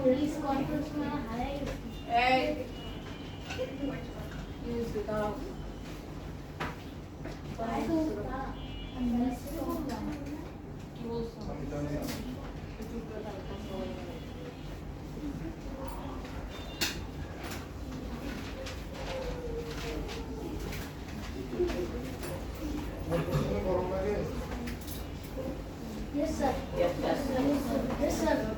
Yes, sir. Yes, sir. Yes, sir.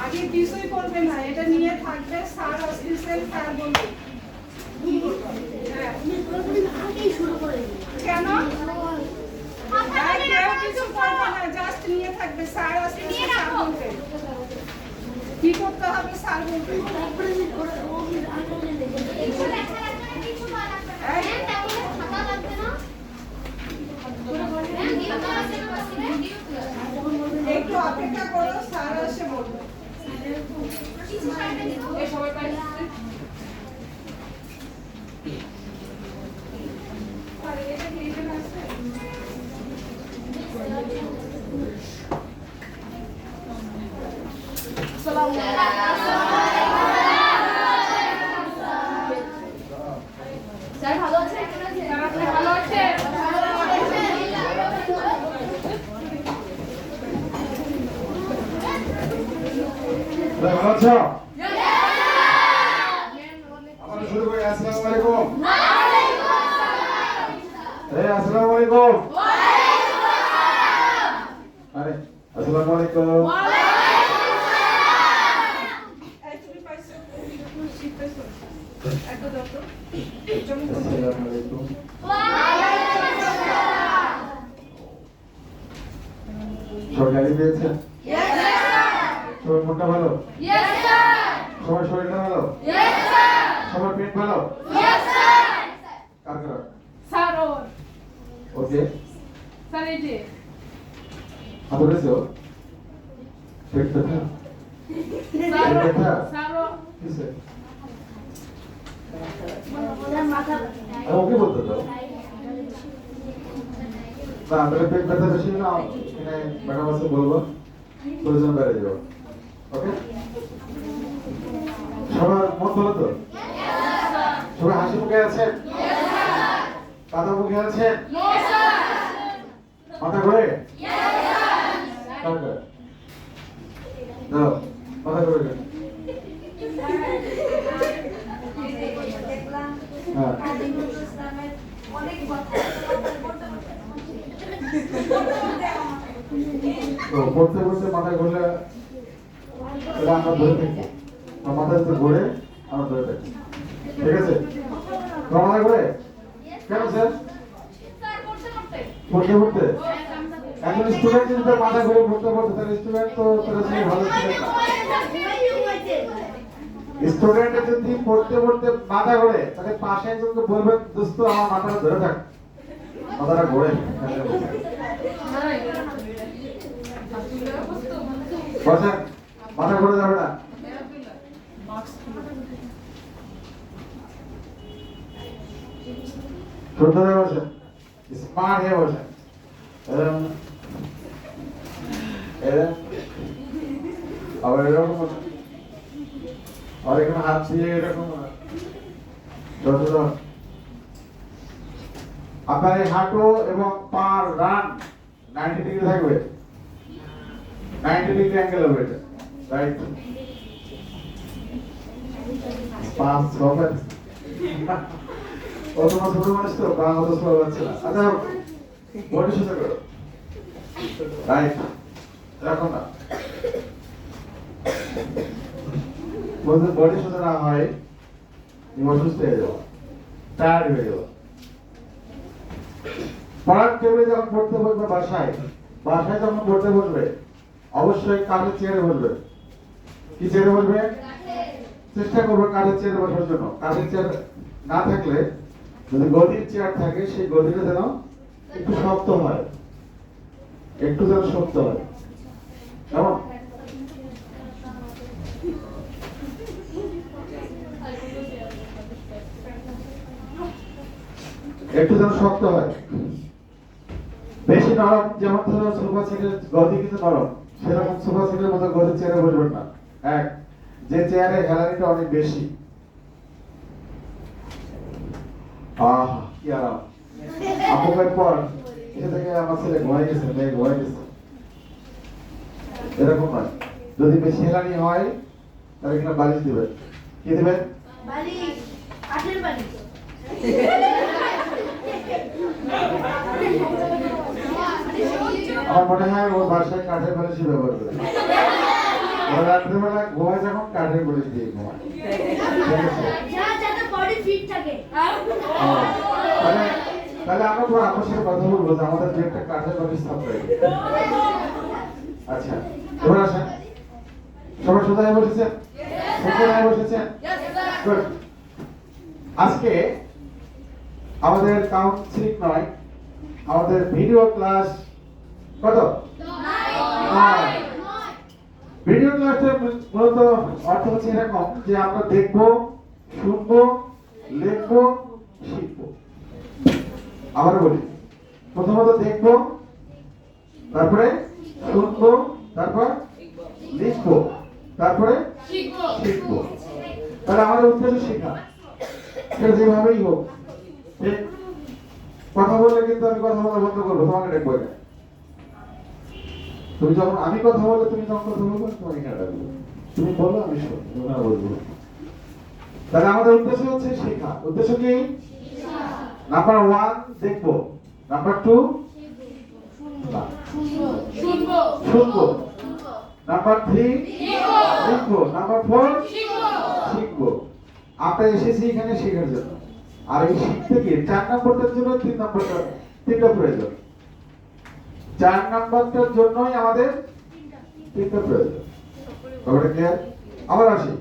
আগে কিছুই করবে না, এটা নিয়ে থাকবে, স্যার আসতেছেন, স্যার বলবে। আগেই শুরু করে কেন কিছু করবে না, জাস্ট নিয়ে থাকবে, স্যার আসতেছেন, স্যার বলবে কি করতে হবে, স্যার বলবে। একটু অপেক্ষা এই সবাই পাই আরে এটা কি এখানে আছে আসসালামু স্যার ভালো আছেন? স্যার আপনি ভালো আছেন ভালো আছো? আমরা শুরু করি। আসসালামু আলাইকুম। আসসালামু আলাইকুম। আরে আসসালামু আলাইকুম। এই তুমি পাইছো শিখতেছো একটা দাও তো জমি আসসালামু আলাইকুম। সরকারি পেয়েছেন? সবার মনটা ভালো? সবার শরীরটা ভালো? সবার পেট ভালো? কার কার? স্যার ওর ওকে। স্যার এই যে হাত ধরেছো? পেট ব্যথা? স্যার পেট ব্যথা? স্যার ও কিসে? মাথা ওকে বলতে দাও। না, তাহলে পেট ব্যথা বেশি না, এখানে ম্যাডাম আছে বলবো, প্রয়োজন বেড়ে যাবো। ওকে? সবার মন ভালো তো? সবাই হাসি মুখে আছেন? কাদা মুখে আছেন? মাথা ঘুরে? কাউকে? দাও, মাথা ঘুরে গেল। হ্যাঁ। তো পড়তে পড়তে মাথা ঘুরলে এটা আমরা ধরে থাকি, মাথা যদি ঘুরে আমরা ধরে থাকি, ঠিক আছে? তোমার মাথা ঘুরে কেন স্যার? পড়তে পড়তে এখন স্টুডেন্ট যদি তার মাথা ঘুরে পড়তে পড়তে, তাহলে স্টুডেন্ট তো তারা সেই ভালো স্টুডেন্ট না। স্টুডেন্ট যদি পড়তে পড়তে মাথা ঘোরে, তাহলে পাশে একজনকে বলবেন, দোস্ত আমার মাথাটা ধরে থাক, মাথাটা ঘোরে। বসেন, মাথা ঘুরে যাবে না। সুন্দর হয়ে বসেন, স্মার্ট হয়ে বসেন। এরকম এরকম আবার এরকম বসেন। আর এখানে হাত দিয়ে এরকম আপনার এই হাঁটু এবং পার রান 90 ডিগ্রি থাকবে, 90 ডিগ্রি অ্যাঙ্গেল হবে এটা, রাইট? পাঁচ ছয় ও তোমার ছোট মানুষ তো, বাংলা তো সবাই পাচ্ছে না। আচ্ছা বডি সোজা করো, রাইট? এরকম না, বডি সোজা না হয় তুমি অসুস্থ হয়ে যাবো, টায়ার্ড হয়ে যাবো। পড়ার টেবিলে যখন পড়তে বসবে, বাসায় যখন পড়তে বসবে, অবশ্যই কাঠের চেয়ারে বসবে। কি চেয়ারে বসবে? চেষ্টা করবো কাঠের চেয়ারে বসার জন্য। কাঠের চেয়ার না থাকলে, যদি গদির চেয়ার থাকে, সেই গদিটা যেন একটু শক্ত হয়, একটু যেন শক্ত হয়, কেমন? একটু যেন শক্ত হয়, বেশি নরম। যেমন ধরো সোফা সেটের গদি কিন্তু নরম, সেরকম সোফা সেটের মতো গদির চেয়ারে বসবেন না। এক, যে চেয়ারে হেলানিটা অনেক বেশি। আহ কি আরাম! আপুকের পর এসে থেকে আমার ছেলে ঘুমাই গেছে, মেয়ে ঘুমাই গেছে, এরকম নয়। যদি বেশি হেলানি হয়, তাহলে এখানে বালিশ দিবেন। কি দিবেন? বালিশ, কাঠের বালিশ। আমার মনে হয় ওর বাসায় কাঠের বালিশই ব্যবহার করে। ওর রাত্রিবেলা ঘুমায় যখন কাঠের বালিশ দিয়ে ঘুমায়। যাতে বডি ফিট থাকে। তাহলে আমরা তো আপনার সাথে কথা বলবো যে আমাদের যে একটা কাঠের বালিশ থাকবে। আচ্ছা, এবার আসেন। সবাই সোজা হয়ে বসেছেন? সোজা হয়ে বসেছেন? Good. আজকে আমাদের কাউন্সিলিং নয়, আমাদের ভিডিও ক্লাস কত? 9। ভিডিও ক্লাসের মূলত অর্থ হচ্ছে এরকম যে আমরা দেখবো, শুনবো, লিখবো, শিখবো। আবার বলি, প্রথমত দেখবো, তারপরে শুনবো, তারপর লিখবো, তারপরে শিখবো। তাহলে আমাদের উদ্দেশ্য শেখা, সেটা যেভাবেই হোক। ঠিক? কথা বললে কিন্তু আমি কথা বলা বন্ধ করবো, তোমাকে ডাকবো না। তুমি যখন আমি কথা বললে তুমি যখন কথা বলবো তোমাকে এখানে ডাকবো। তুমি বলো আমি শুনবো, তুমি ওখানে বলবো। তাহলে আমাদের উদ্দেশ্য হচ্ছে শেখা। উদ্দেশ্য কি? নাম্বার 1 দেখবো, নাম্বার 2 শুনবো, নাম্বার 3 লিখবো, নাম্বার 4 শিখবো। আমরা এসেছি এখানে শেখার জন্য। আর এই শিখতে গিয়ে 4 নম্বরটার জন্য 3 নম্বরটা তিনটা প্রয়োজন। 4 নম্বরটার জন্যই আমাদের তিনটা প্রয়োজন। ব্যাপারটা ক্লিয়ার? আবার আসি,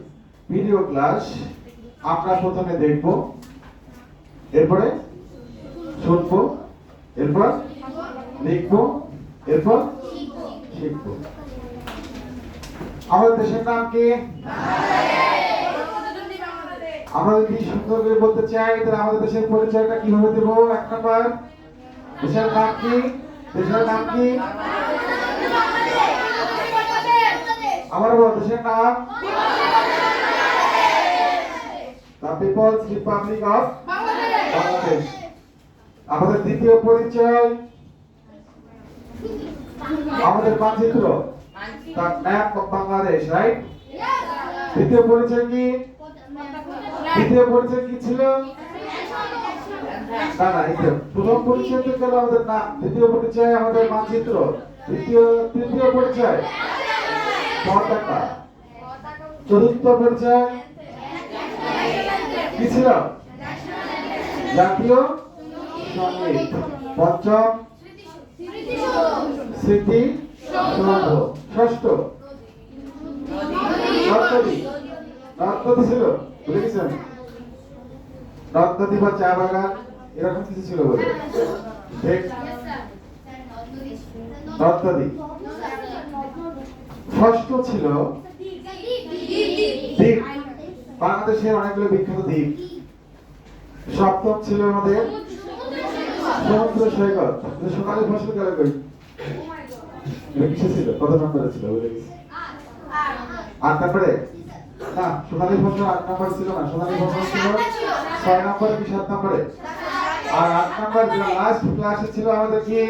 ভিডিও ক্লাস আমরা প্রথমে দেখবো, এরপরে শুনবো, এরপর লিখবো, এরপর শিখবো। আমাদের দেশের নাম কি? আমরা যদি সুন্দর করে বলতে চাই তাহলে আমাদের দেশের পরিচয়টা কিভাবে দেবো? 1 নাম্বার, দেশের নাম কি? দেশের নাম কি? আমার বল, দেশের নাম the people's republic of Bangladesh. আমাদের দ্বিতীয় পরিচয় আমাদের মানচিত্র, the map of Bangladesh, right? দ্বিতীয় পরিচয় কি? দ্বিতীয় পরিচয় কি ছিল? না না, এটা প্রথম পরিচয় তো গেল আমাদের নাম, দ্বিতীয় পরিচয় আমাদের মানচিত্র, তৃতীয় পরিচয় পতাকা, চতুর্থ পরিচয় কি ছিল? জাতীয় সঙ্গীত, পঞ্চম স্মৃতি সৌধ, ষষ্ঠ নদ-নদী। নদ-নদী ছিল, বুঝে গেছেন? নদ-নদী বা চা বাগান এরকম কিছু ছিল বলে, ঠিক? নদ-নদী। ষষ্ঠ ছিল দ্বীপ, বাংলাদেশের অনেকগুলো বিখ্যাত দ্বীপ। সপ্তম ছিল আমাদের সমুদ্র সৈকত। সোনালী ফসল গেল কই? এটা কিসে ছিল? কত নম্বরে ছিল বলে গেছি? 8 নম্বরে? না, সোনালী ফসল 8 নম্বর ছিল না, সোনালী ফসল ছিল 6 নম্বরে কি 7 নম্বরে? আর 8 নম্বর লাস্ট ক্লাসে ছিল আমাদের কি?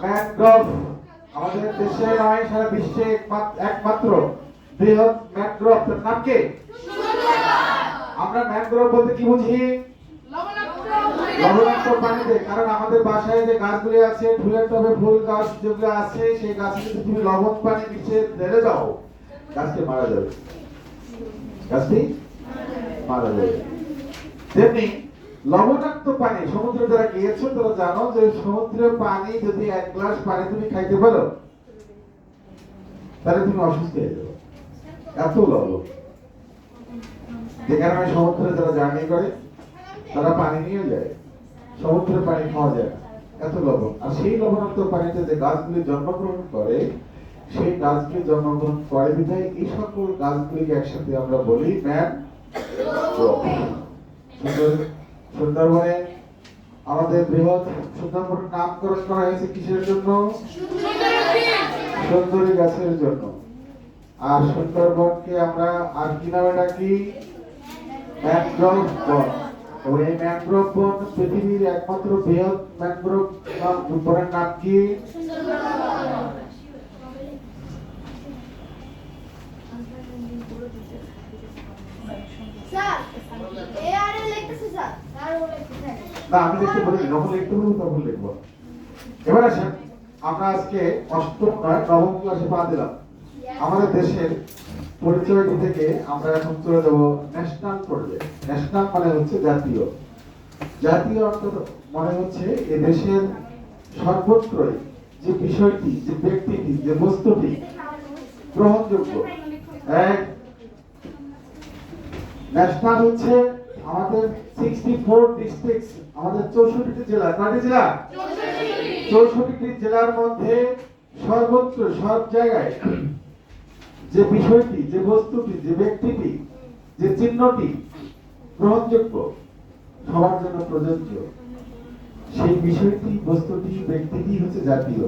ম্যানগ্রোভ। আমাদের দেশে নয়, সারা বিশ্বে একমাত্র বৃহৎ ম্যানগ্রোভ। তার নাম কি? আমরা ম্যানগ্রোভ বলতে কি বুঝি? লবণাক্ত পানিতে। কারণ আমাদের বাসায় যে গাছগুলি আছে, ফুলের টবে ফুল গাছ যেগুলো আছে, সেই গাছে যদি তুমি লবণ পানি মিশিয়ে ঢেলে দাও, গাছটি মারা যাবে। গাছটি মারা যাবে। তেমনি লবণাক্ত পানি, সমুদ্রে যারা গিয়েছো তারা জানো যে সমুদ্রের পানি যদি 1 গ্লাস পানি তুমি খাইতে পারো তাহলে তুমি অসুস্থ হয়ে যাবে, এত লবণ। যে কারণে সমুদ্রে যারা জার্নি করে তারা পানি নিয়ে যায়, সমুদ্রের পানি খাওয়া যায় না, এত লবণ। আর সেই লবণাক্ত পানিতে যে গাছগুলি জন্মগ্রহণ করে, সেই গাছগুলি জন্মগ্রহণ করে বিধায় এই সকল গাছগুলিকে একসাথে আমরা বলি ম্যানগ্রোভ। সুন্দরবনে আমাদের বৃহৎ সুন্দরবনের নামকরণ করা হয়েছে কিসের জন্য? সুন্দরী গাছের জন্য। আর সুন্দরবনকে আমরা আর কি নামে ডাকি? ম্যানগ্রোভ বন। এবং এই ম্যানগ্রোভ বন পৃথিবীর একমাত্র বৃহৎ ম্যানগ্রোভ বনের নাম কি? না, আমি লিখতে বলিনি, যখন লিখতে বলবো তখন লিখবো। এবার আসেন, আমরা আজকে অষ্টম নয় নবম ক্লাসে পা দিলাম। আমাদের দেশের পরিচয়টি থেকে আমরা এখন চলে যাব ন্যাশনাল পর্যায়ে। ন্যাশনাল মানে হচ্ছে জাতীয়। জাতীয় অর্থ মানে হচ্ছে এ দেশের সর্বত্রই যে বিষয়টি, যে ব্যক্তিটি, যে বস্তুটি গ্রহণযোগ্য। এক ন্যাশনাল হচ্ছে আমাদের 64 ডিস্ট্রিক্টস, আমাদের 64টি জেলা। কয়টি জেলা? 64টি জেলার মধ্যে সর্বত্র সব জায়গায় যে বিষয়টি, যে বস্তুটি, যে ব্যক্তিটি, যে চিহ্নটি গ্রহণযোগ্য, সবার জন্য প্রযোজ্য, সেই বিষয়টি, বস্তুটি, ব্যক্তিটি হচ্ছে জাতীয়।